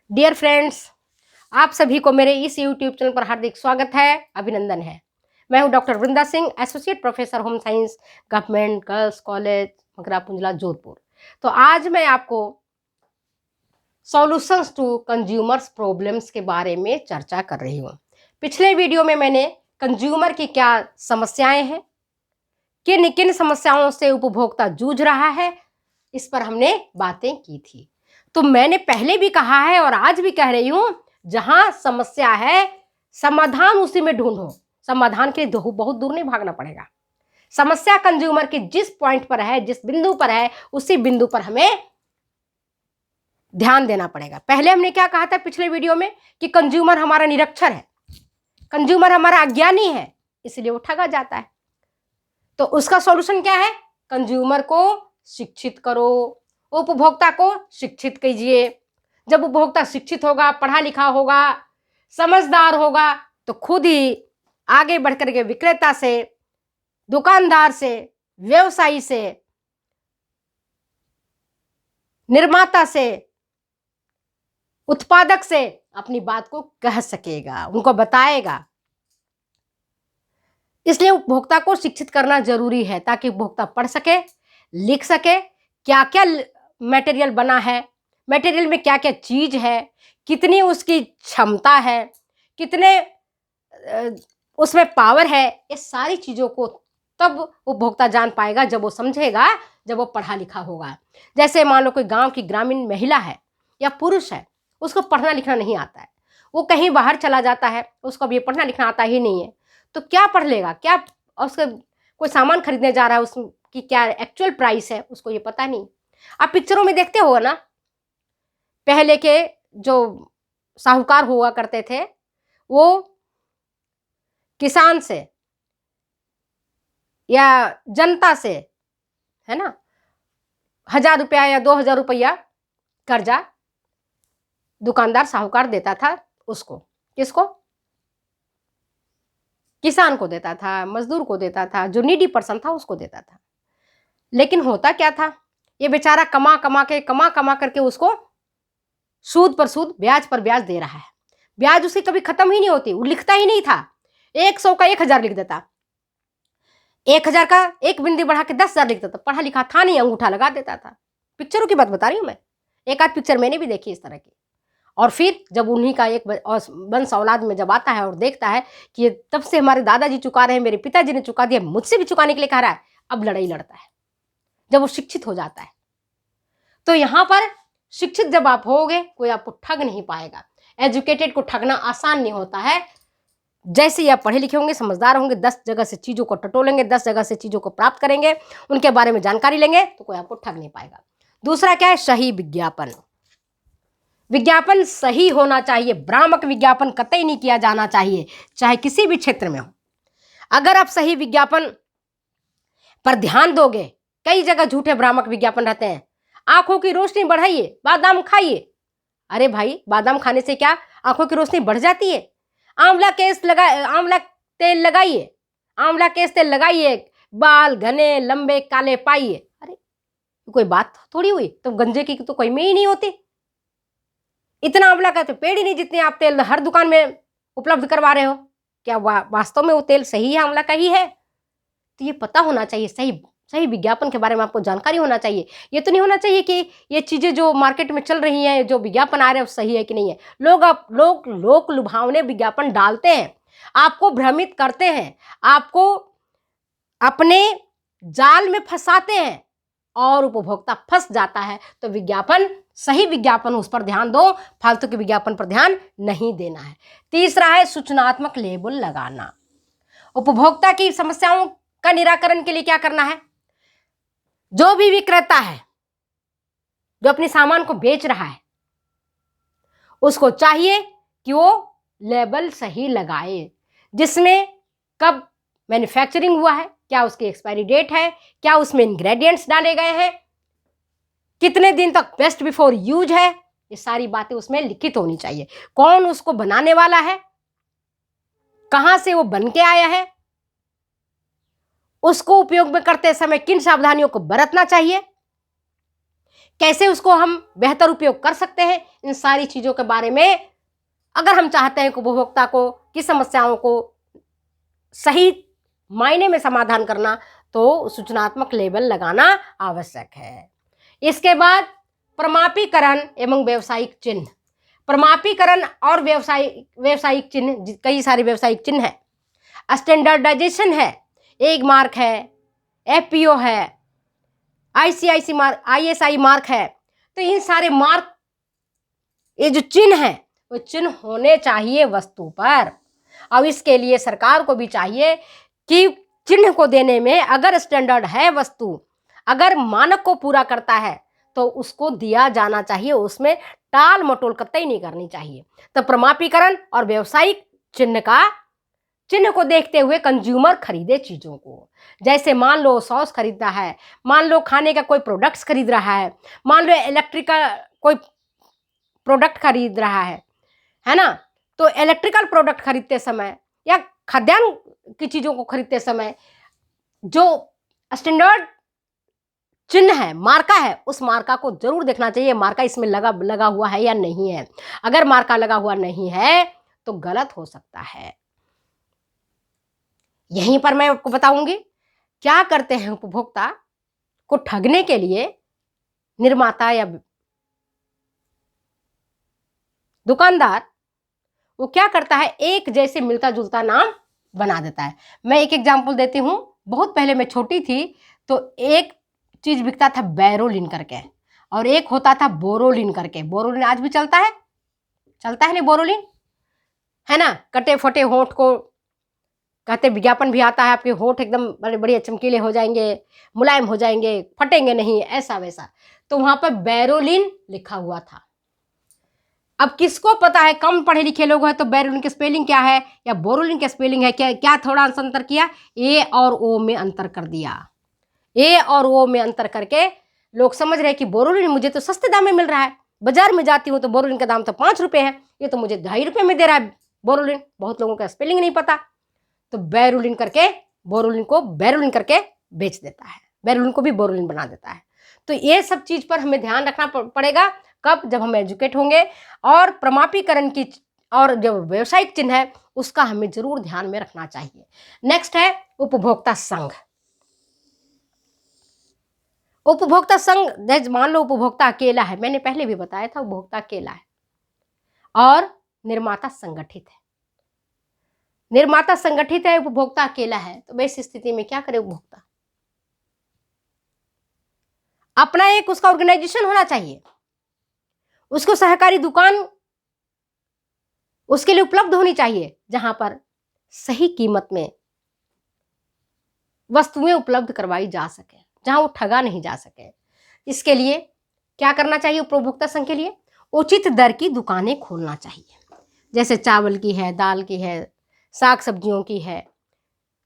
Dear friends, आप सभी को मेरे इस यूट्यूब चैनल पर हार्दिक स्वागत है, अभिनंदन है। मैं हूं doctor Vrinda Singh, associate professor home science, government girls college Magra Punjla Jodhpur. तो आज मैं आपको सॉल्यूशंस टू कंज्यूमर्स प्रॉब्लम्स के बारे में चर्चा कर रही हूँ। पिछले वीडियो में मैंने कंज्यूमर की क्या समस्याएं हैं, किन किन समस्याओं से उपभोक्ता जूझ रहा है, इस पर हमने बातें की थी। तो मैंने पहले भी कहा है और आज भी कह रही हूं, जहां समस्या है समाधान उसी में ढूंढो। समाधान के लिए बहुत दूर नहीं भागना पड़ेगा। समस्या कंज्यूमर के जिस पॉइंट पर है, जिस बिंदु पर है, उसी बिंदु पर हमें ध्यान देना पड़ेगा। पहले हमने क्या कहा था पिछले वीडियो में कि कंज्यूमर हमारा निरक्षर है, कंज्यूमर हमारा अज्ञानी है, इसलिए वो ठगा जाता है। तो उसका सॉल्यूशन क्या है? कंज्यूमर को शिक्षित करो, उपभोक्ता को शिक्षित कीजिए। जब उपभोक्ता शिक्षित होगा, पढ़ा लिखा होगा, समझदार होगा, तो खुद ही आगे बढ़कर के विक्रेता से, दुकानदार से, व्यवसायी से, निर्माता से, उत्पादक से अपनी बात को कह सकेगा, उनको बताएगा। इसलिए उपभोक्ता को शिक्षित करना जरूरी है ताकि उपभोक्ता पढ़ सके, लिख सके, क्या क्या मटेरियल बना है, मटेरियल में क्या क्या चीज है, कितनी उसकी क्षमता है, कितने उसमें पावर है, ये सारी चीजों को तब उपभोक्ता जान पाएगा जब वो समझेगा, जब वो पढ़ा लिखा होगा। जैसे मान लो कोई गांव की ग्रामीण महिला है या पुरुष है, उसको पढ़ना लिखना नहीं आता है, वो कहीं बाहर चला जाता है, उसको अब ये पढ़ना लिखना आता ही नहीं है, तो क्या पढ़ लेगा? क्या उसका कोई सामान खरीदने जा रहा है, उसकी क्या एक्चुअल प्राइस है, उसको ये पता नहीं। आप पिक्चरों में देखते हो ना, पहले के जो साहूकार हुआ करते थे, वो किसान से या जनता से, है ना, 1,000 रुपया या 2,000 रुपया कर्जा दुकानदार साहूकार देता था उसको। किसको? किसान को देता था, मजदूर को देता था, जो नीडी पर्सन था उसको देता था। लेकिन होता क्या था, ये बेचारा कमा कमा करके उसको सूद पर सूद, ब्याज पर ब्याज दे रहा है। ब्याज उसकी कभी खत्म ही नहीं होती, वो लिखता ही नहीं था। 100 का 1,000 लिख देता, 1,000 का एक बिंदी बढ़ा के 10,000 लिख देता। पढ़ा लिखा था नहीं, अंगूठा लगा देता था। पिक्चरों की बात बता रही हूँ मैं, एक आध पिक्चर मैंने भी देखी इस तरह की। और फिर जब उन्हीं का एक वंश औलाद में जब आता है और देखता है कि ये तब से हमारे दादाजी चुका रहे हैं, मेरे पिताजी ने चुका दिया, मुझसे भी चुकाने के लिए कह रहा है, अब लड़ाई लड़ता है। जब वो शिक्षित हो जाता है, तो यहां पर शिक्षित जब आप होगे, कोई आपको ठग नहीं पाएगा। एजुकेटेड को ठगना आसान नहीं होता है। जैसे ही आप पढ़े लिखे होंगे, समझदार होंगे, 10 जगह से चीजों को टटोलेंगे, 10 जगह से चीजों को प्राप्त करेंगे, उनके बारे में जानकारी लेंगे, तो कोई आपको ठग नहीं पाएगा। दूसरा क्या है? सही विज्ञापन। विज्ञापन सही होना चाहिए, भ्रामक विज्ञापन कतई नहीं किया जाना चाहिए, चाहे किसी भी क्षेत्र में हो। अगर आप सही विज्ञापन पर ध्यान दोगे, कई जगह झूठे भ्रामक विज्ञापन रहते हैं। आंखों की रोशनी बढ़ाइए, बादाम खाइए। अरे भाई, बादाम खाने से क्या आंखों की रोशनी बढ़ जाती है? आंवला तेल लगाइए, आंवला केस तेल लगाइए, बाल घने लंबे काले पाइए। अरे कोई बात थोड़ी हुई, तो गंजे की तो कोई में ही नहीं होती। इतना आंवला का तो पेड़ ही नहीं जितने आप तेल हर दुकान में उपलब्ध करवा रहे हो। क्या वास्तव में वो तेल सही है, आंवला का ही है? तो ये पता होना चाहिए, सही सही विज्ञापन के बारे में आपको जानकारी होना चाहिए। ये तो नहीं होना चाहिए कि ये चीजें जो मार्केट में चल रही हैं, जो विज्ञापन आ रहे हैं, वो सही है कि नहीं है। लोग लुभावने विज्ञापन डालते हैं, आपको भ्रमित करते हैं, आपको अपने जाल में फंसाते हैं और उपभोक्ता फंस जाता है। तो विज्ञापन, सही विज्ञापन, उस पर ध्यान दो, फालतू के विज्ञापन पर ध्यान नहीं देना है। तीसरा है सूचनात्मक लेबल लगाना। उपभोक्ता की समस्याओं का निराकरण के लिए क्या करना है? जो भी विक्रेता है, जो अपने सामान को बेच रहा है, उसको चाहिए कि वो लेबल सही लगाए, जिसमें कब मैन्युफैक्चरिंग हुआ है, क्या उसकी एक्सपायरी डेट है, क्या उसमें इंग्रेडिएंट्स डाले गए हैं, कितने दिन तक बेस्ट बिफोर यूज है, ये सारी बातें उसमें लिखित होनी चाहिए। कौन उसको बनाने वाला है, कहां से वो बन के आया है, उसको उपयोग में करते समय किन सावधानियों को बरतना चाहिए, कैसे उसको हम बेहतर उपयोग कर सकते हैं, इन सारी चीज़ों के बारे में अगर हम चाहते हैं कि उपभोक्ता को की समस्याओं को सही मायने में समाधान करना, तो सूचनात्मक लेबल लगाना आवश्यक है। इसके बाद प्रमापीकरण एवं व्यावसायिक चिन्ह। प्रमापीकरण और व्यावसायिक चिन्ह, कई सारे व्यावसायिक चिन्ह है। स्टैंडर्डाइजेशन है, एक मार्क है, एफपीओ है, आईसीआईसी मार्क, आईएसआई मार्क है। तो इन सारे मार्क, ये जो चिन्ह है, वो चिन्ह होने चाहिए वस्तु पर। अब इसके लिए सरकार को भी चाहिए कि चिन्ह को देने में अगर स्टैंडर्ड है वस्तु, अगर मानक को पूरा करता है, तो उसको दिया जाना चाहिए, उसमें टाल मटोल कतई नहीं करनी चाहिए। तो प्रमापीकरण और व्यावसायिक चिन्ह को देखते हुए कंज्यूमर खरीदे चीज़ों को। जैसे मान लो सॉस खरीदता है, मान लो खाने का कोई प्रोडक्ट्स खरीद रहा है, मान लो इलेक्ट्रिकल कोई प्रोडक्ट खरीद रहा है ना। तो इलेक्ट्रिकल प्रोडक्ट खरीदते समय या खाद्यान्न की चीज़ों को खरीदते समय जो स्टैंडर्ड चिन्ह है, मार्का है, उस मार्का को जरूर देखना चाहिए, मार्का इसमें लगा हुआ है या नहीं है। अगर मार्का लगा हुआ नहीं है तो गलत हो सकता है। यहीं पर मैं आपको बताऊंगी क्या करते हैं उपभोक्ता को ठगने के लिए निर्माता या दुकानदार। वो क्या करता है, एक जैसे मिलता जुलता नाम बना देता है। मैं एक एग्जांपल देती हूँ। बहुत पहले मैं छोटी थी तो एक चीज बिकता था बैरोलिन करके, और एक होता था बोरोलिन करके। बोरोलिन आज भी चलता है नहीं बोरोलिन, है ना। कटे फटे होंठ को कहते, विज्ञापन भी आता है, आपके होंठ एकदम बड़े बड़े चमकीले हो जाएंगे, मुलायम हो जाएंगे, फटेंगे नहीं, ऐसा वैसा। तो वहां पर बैरोलिन लिखा हुआ था। अब किसको पता है, कम पढ़े लिखे लोग हैं तो बैरोलिन की स्पेलिंग क्या है या बोरोलिन की स्पेलिंग है क्या थोड़ा सा अंतर किया, ए और ओ में अंतर कर दिया। ए और ओ में अंतर करके लोग समझ रहे हैं कि बोरोलिन मुझे तो सस्ते दाम में मिल रहा है, बाजार में जाती हूँ तो बोरोलिन का दाम तो 5 रुपये है, ये तो मुझे 2.5 रुपये में दे रहा है बोरोलिन। बहुत लोगों का स्पेलिंग नहीं पता, तो बैरोलिन करके बोरोलिन को बैरोलिन करके बेच देता है, बैरोलिन को भी बोरोलिन बना देता है। तो ये सब चीज़ पर हमें ध्यान रखना पड़ेगा। कब? जब हम एजुकेट होंगे। और प्रमापीकरण की और जो व्यावसायिक चिन्ह है उसका हमें जरूर ध्यान में रखना चाहिए। नेक्स्ट है उपभोक्ता संघ। उपभोक्ता संघ, मान लो उपभोक्ता अकेला है, मैंने पहले भी बताया था उपभोक्ता अकेला है और निर्माता संगठित है। निर्माता संगठित है, उपभोक्ता अकेला है, तो वैसी स्थिति में क्या करे उपभोक्ता? अपना एक उसका ऑर्गेनाइजेशन होना चाहिए, उसको सहकारी दुकान उसके लिए उपलब्ध होनी चाहिए, जहां पर सही कीमत में वस्तुएं उपलब्ध करवाई जा सके, जहां वो ठगा नहीं जा सके। इसके लिए क्या करना चाहिए उपभोक्ता संघ के लिए? उचित दर की दुकानें खोलना चाहिए, जैसे चावल की है, दाल की है, साग सब्जियों की है,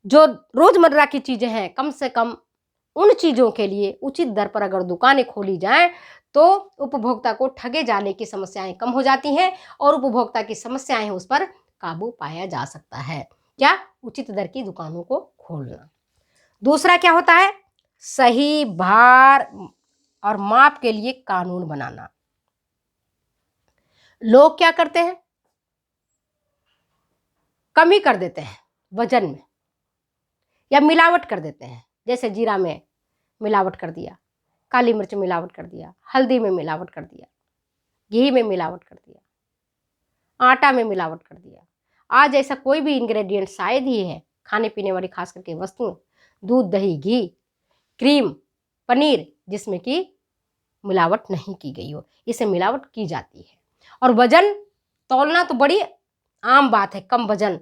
जो रोजमर्रा की चीजें हैं, कम से कम उन चीजों के लिए उचित दर पर अगर दुकानें खोली जाएं तो उपभोक्ता को ठगे जाने की समस्याएं कम हो जाती हैं और उपभोक्ता की समस्याएं हैं उस पर काबू पाया जा सकता है। क्या? उचित दर की दुकानों को खोलना। दूसरा क्या होता है? सही भार और माप के लिए कानून बनाना। लोग क्या करते हैं, कमी कर देते हैं वजन में या मिलावट कर देते हैं, जैसे जीरा में मिलावट कर दिया, काली मिर्च मिलावट कर दिया, हल्दी में मिलावट कर दिया, घी में मिलावट कर दिया, आटा में मिलावट कर दिया। आज ऐसा कोई भी इंग्रेडिएंट शायद ही है, खाने पीने वाली खास करके वस्तुएं, दूध, दही, घी, क्रीम, पनीर, जिसमें कि मिलावट नहीं की गई हो। इसे मिलावट की जाती है। और वजन तौलना तो बड़ी आम बात है, कम वजन।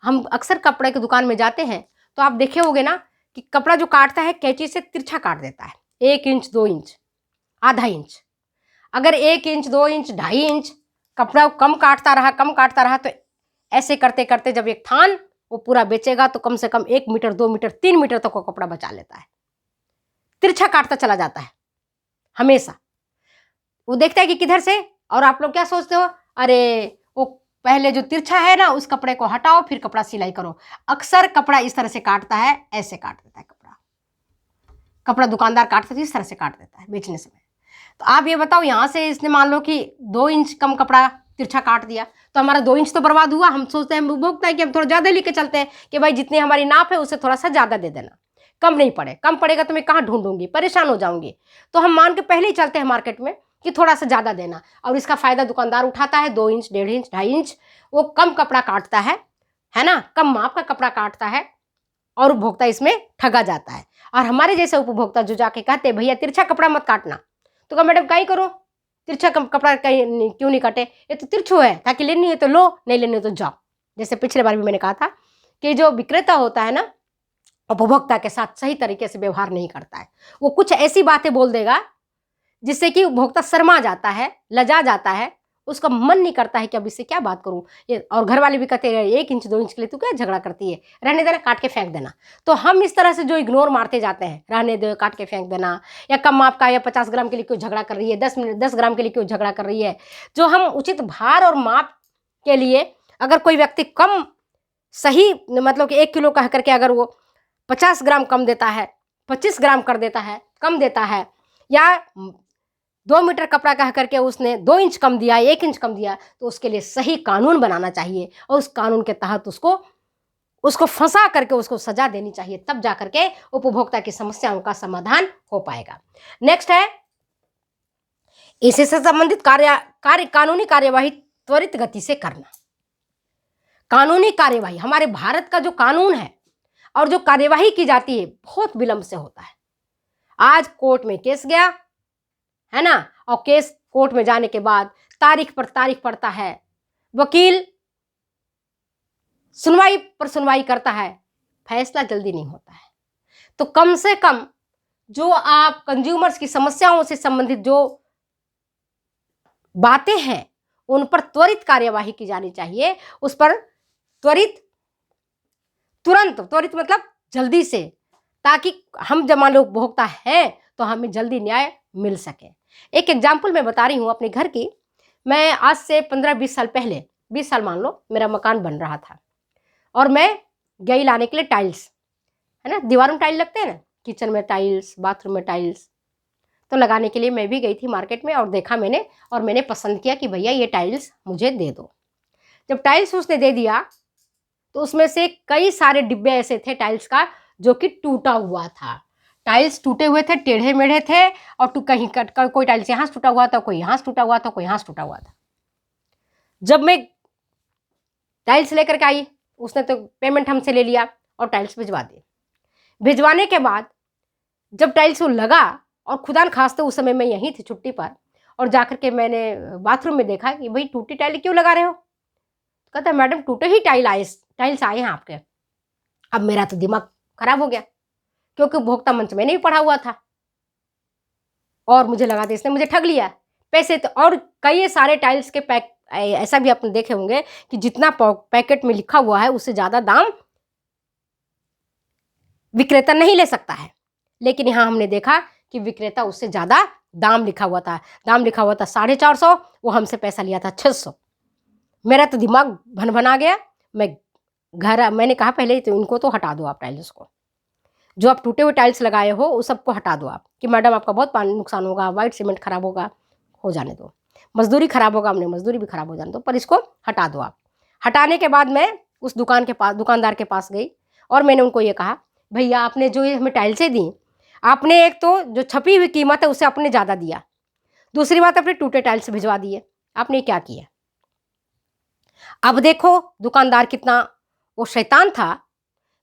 हम अक्सर कपड़े की दुकान में जाते हैं तो आप देखे होंगे ना कि कपड़ा जो काटता है कैंची से तिरछा काट देता है, 1 इंच, 2 इंच, आधा इंच। अगर 1 इंच, 2 इंच, 2.5 इंच कपड़ा कम काटता रहा तो ऐसे करते करते जब एक थान वो पूरा बेचेगा तो कम से कम 1 मीटर, 2 मीटर, 3 मीटर तक वो कपड़ा बचा लेता है। तिरछा काटता चला जाता है हमेशा। वो देखता है कि किधर से, और आप लोग क्या सोचते हो, अरे वो पहले जो तिरछा है ना उस कपड़े को हटाओ फिर कपड़ा सिलाई करो। अक्सर कपड़ा इस तरह से काटता है, ऐसे काट देता है कपड़ा दुकानदार काटता है इस तरह से काट देता है बेचने समय। तो आप ये बताओ, यहाँ से इसने मान लो कि 2 इंच कम कपड़ा तिरछा काट दिया, तो हमारा 2 इंच तो बर्बाद हुआ। हम सोचते हैं, उपभोक्ता है कि हम थोड़ा ज़्यादा लेके चलते हैं कि भाई जितनी हमारी नाप है उससे थोड़ा सा ज़्यादा दे देना, कम नहीं पड़े, कम पड़ेगा तो मैं कहाँ ढूंढूंगी, परेशान हो जाऊंगी। तो हम मान के पहले ही चलते हैं मार्केट में कि थोड़ा सा ज़्यादा देना, और इसका फ़ायदा दुकानदार उठाता है। 2 इंच, 1.5 इंच, 2.5 इंच वो कम कपड़ा काटता है ना, कम माप का कपड़ा काटता है, और उपभोक्ता इसमें ठगा जाता है। और हमारे जैसे उपभोक्ता जो जाके कहते हैं भैया तिरछा कपड़ा मत काटना, तो कहा मैडम कहीं करो, तिरछा कपड़ा कहीं क्यों नहीं काटे, ये तो तिरछो है, ताकि लेनी है तो लो, नहीं लेनी है तो जाओ। जैसे पिछले बार भी मैंने कहा था कि जो विक्रेता होता है ना, उपभोक्ता के साथ सही तरीके से व्यवहार नहीं करता है। वो कुछ ऐसी बातें बोल देगा जिससे कि उपभोक्ता शर्मा जाता है, लजा जाता है, उसका मन नहीं करता है कि अब इससे क्या बात करूं। ये और घर वाले भी कहते हैं 1 इंच 2 इंच के लिए तू क्या झगड़ा करती है, रहने देना, काट के फेंक देना। तो हम इस तरह से जो इग्नोर मारते जाते हैं, रहने दो, काट के फेंक देना, या कम माप का, या 50 ग्राम के लिए क्यों झगड़ा कर रही है, 10 ग्राम के लिए क्यों झगड़ा कर रही है। जो हम उचित भार और माप के लिए अगर कोई व्यक्ति कम सही मतलब कि 1 किलो कह करके अगर वो 50 ग्राम कम देता है, 25 ग्राम कर देता है, कम देता है, या 2 मीटर कपड़ा कह करके उसने 2 इंच कम दिया, 1 इंच कम दिया, तो उसके लिए सही कानून बनाना चाहिए, और उस कानून के तहत उसको फंसा करके उसको सजा देनी चाहिए, तब जा करके उपभोक्ता की समस्याओं का समाधान हो पाएगा। नेक्स्ट है, इसी से संबंधित कानूनी कार्यवाही त्वरित गति से करना। कानूनी कार्यवाही, हमारे भारत का जो कानून है और जो कार्यवाही की जाती है बहुत विलंब से होता है। आज कोर्ट में केस गया है ना, और केस कोर्ट में जाने के बाद तारीख पर तारीख पड़ता है, वकील सुनवाई पर सुनवाई करता है, फैसला जल्दी नहीं होता है। तो कम से कम जो आप कंज्यूमर्स की समस्याओं से संबंधित जो बातें हैं उन पर त्वरित कार्यवाही की जानी चाहिए, उस पर त्वरित मतलब जल्दी से, ताकि हम जब मान लो उपभोक्ता है तो हमें जल्दी न्याय मिल सके। एक एग्जाम्पल मैं बता रही हूँ अपने घर की। मैं आज से 15-20 साल पहले, 20 साल मान लो, मेरा मकान बन रहा था, और मैं गई लाने के लिए टाइल्स, है ना, दीवारों में टाइल लगते हैं ना, किचन में टाइल्स, बाथरूम में टाइल्स, तो लगाने के लिए मैं भी गई थी मार्केट में, और देखा मैंने, और मैंने पसंद किया कि भैया ये टाइल्स मुझे दे दो। जब टाइल्स उसने दे दिया तो उसमें से कई सारे डिब्बे ऐसे थे टाइल्स का जो कि टूटा हुआ था। टाइल्स टूटे हुए थे, टेढ़े मेढ़े थे, और कहीं कोई टाइल्स यहाँ से टूटा हुआ था, कोई यहाँ से टूटा हुआ था, कोई यहाँ से टूटा हुआ था। जब मैं टाइल्स लेकर के आई, उसने तो पेमेंट हमसे ले लिया और टाइल्स भिजवा दी। भिजवाने के बाद जब टाइल्स वो लगा, और खुदा न खास्ते उस समय मैं यहीं थी छुट्टी पर, और जाकर के मैंने बाथरूम में देखा कि भाई टूटी टाइल क्यों लगा रहे हो। कहता है मैडम टूटे ही टाइल्स आए हैं आपके। अब मेरा तो दिमाग खराब हो गया, क्योंकि उपभोक्ता मंच मैंने भी पढ़ा हुआ था, और मुझे लगा था इसने मुझे ठग लिया पैसे। तो और कई सारे टाइल्स के पैक ऐसा भी आपने देखे होंगे कि जितना पैकेट में लिखा हुआ है उससे ज़्यादा दाम विक्रेता नहीं ले सकता है, लेकिन यहाँ हमने देखा कि विक्रेता उससे ज़्यादा दाम लिखा हुआ था। दाम लिखा हुआ था 450, वो हमसे पैसा लिया था 600। मेरा तो दिमाग भन आ गया। मैंने कहा पहले तो इनको तो हटा दो आप टाइल्स को, जो आप टूटे हुए टाइल्स लगाए हो उस सबको हटा दो आप, कि मैडम आपका बहुत पानी नुकसान होगा, वाइट सीमेंट खराब होगा, हो जाने दो, मजदूरी खराब होगा, हमने मजदूरी भी खराब हो जाने दो, पर इसको हटा दो आप। हटाने के बाद मैं उस दुकानदार के पास गई, और मैंने उनको ये कहा भैया आपने जो ये हमें टाइल्सें दी, आपने एक तो जो छपी हुई कीमत है उससे आपने ज़्यादा दिया, दूसरी बात आपने टूटे टाइल्स भिजवा दिए, आपने क्या किया। अब देखो दुकानदार कितना वो शैतान था,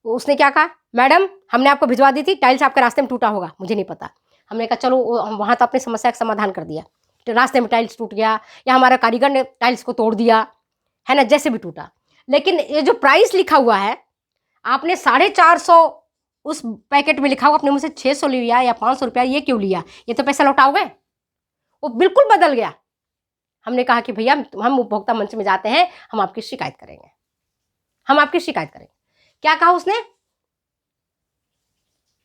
उसने क्या कहा, मैडम हमने आपको भिजवा दी थी, टाइल्स आपके रास्ते में टूटा होगा, मुझे नहीं पता। हमने कहा चलो वहाँ तो अपनी समस्या का समाधान कर दिया, तो रास्ते में टाइल्स टूट गया, या हमारा कारीगर ने टाइल्स को तोड़ दिया, है ना, जैसे भी टूटा। लेकिन ये जो प्राइस लिखा हुआ है, आपने 450 उस पैकेट में लिखा हुआ, अपने मुझसे 600 लिया या 500 रुपया, ये क्यों लिया, ये तो पैसा लौटाओगे। वो बिल्कुल बदल गया। हमने कहा कि भैया हम उपभोक्ता मंच में जाते हैं, हम आपकी शिकायत करेंगे, हम आपकी शिकायत करेंगे। क्या कहा उसने,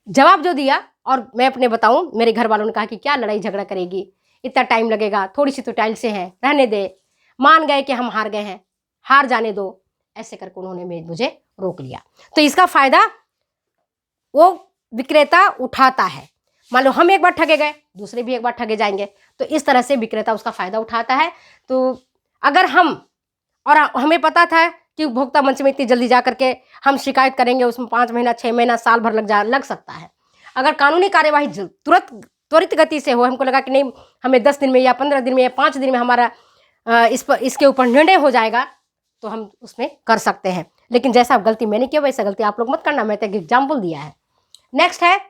जवाब जो दिया, और मैं अपने बताऊं, मेरे घर वालों ने कहा कि क्या लड़ाई झगड़ा करेगी, इतना टाइम लगेगा, थोड़ी सी तो टाइल से है, रहने दे, मान गए कि हम हार गए हैं, हार जाने दो, ऐसे करके उन्होंने मुझे रोक लिया। तो इसका फायदा वो विक्रेता उठाता है। मान लो हम एक बार ठगे गए, दूसरे भी एक बार ठगे जाएंगे। तो इस तरह से विक्रेता उसका फायदा उठाता है। तो अगर और हमें पता था कि उपभोक्ता मंच में इतनी जल्दी जा करके हम शिकायत करेंगे, उसमें 5 महीना 6 महीना साल भर लग सकता है। अगर कानूनी कार्यवाही त्वरित गति से हो, हमको लगा कि नहीं हमें 10 दिन में या 15 दिन में या 5 दिन में हमारा इसके ऊपर निर्णय हो जाएगा, तो हम उसमें कर सकते हैं। लेकिन जैसा गलती मैंने किया वैसा गलती आप लोग मत करना, मैं तो एक एग्जाम्पल दिया है। नेक्स्ट है,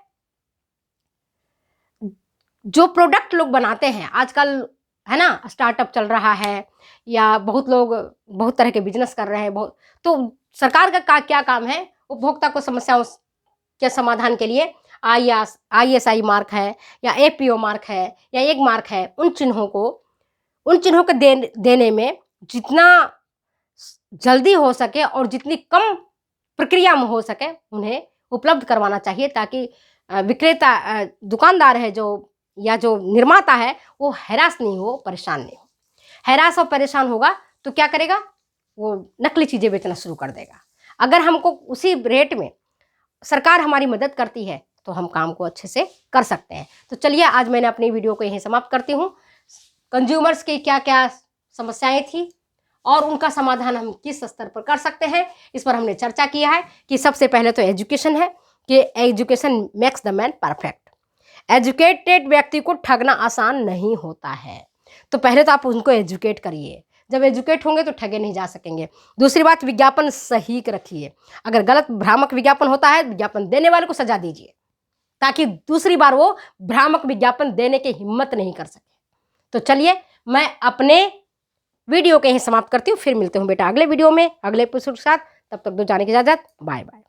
जो प्रोडक्ट लोग बनाते हैं आजकल, है ना, स्टार्टअप चल रहा है या बहुत लोग बहुत तरह के बिजनेस कर रहे हैं, तो सरकार का क्या काम है, उपभोक्ता को समस्याओं के समाधान के लिए ISI मार्क है या APO मार्क है या एक मार्क है, उन चिन्हों को देने में जितना जल्दी हो सके और जितनी कम प्रक्रिया में हो सके उन्हें उपलब्ध करवाना चाहिए, ताकि विक्रेता दुकानदार है जो या जो निर्माता है वो हैरास नहीं हो, परेशान नहीं हो। हैरास और परेशान होगा तो क्या करेगा, वो नकली चीज़ें बेचना शुरू कर देगा। अगर हमको उसी रेट में सरकार हमारी मदद करती है तो हम काम को अच्छे से कर सकते हैं। तो चलिए आज मैंने अपनी वीडियो को यहीं समाप्त करती हूँ। कंज्यूमर्स की क्या क्या समस्याएं थी और उनका समाधान हम किस स्तर पर कर सकते हैं, इस पर हमने चर्चा किया है। कि सबसे पहले तो एजुकेशन है, कि education makes the man perfect. Educated व्यक्ति को ठगना आसान नहीं होता है, तो पहले तो आप उनको एजुकेट करिए। जब एजुकेट होंगे तो ठगे नहीं जा सकेंगे। दूसरी बात, विज्ञापन सही रखिए। अगर गलत भ्रामक विज्ञापन होता है, विज्ञापन देने वाले को सजा दीजिए, ताकि दूसरी बार वो भ्रामक विज्ञापन देने की हिम्मत नहीं कर सके। तो चलिए मैं अपने वीडियो के यहीं समाप्त करती हूँ, फिर मिलते हूँ बेटा अगले वीडियो में अगले एपिसोड के साथ। तब तक दो जाने की इजाजत, बाय बाय।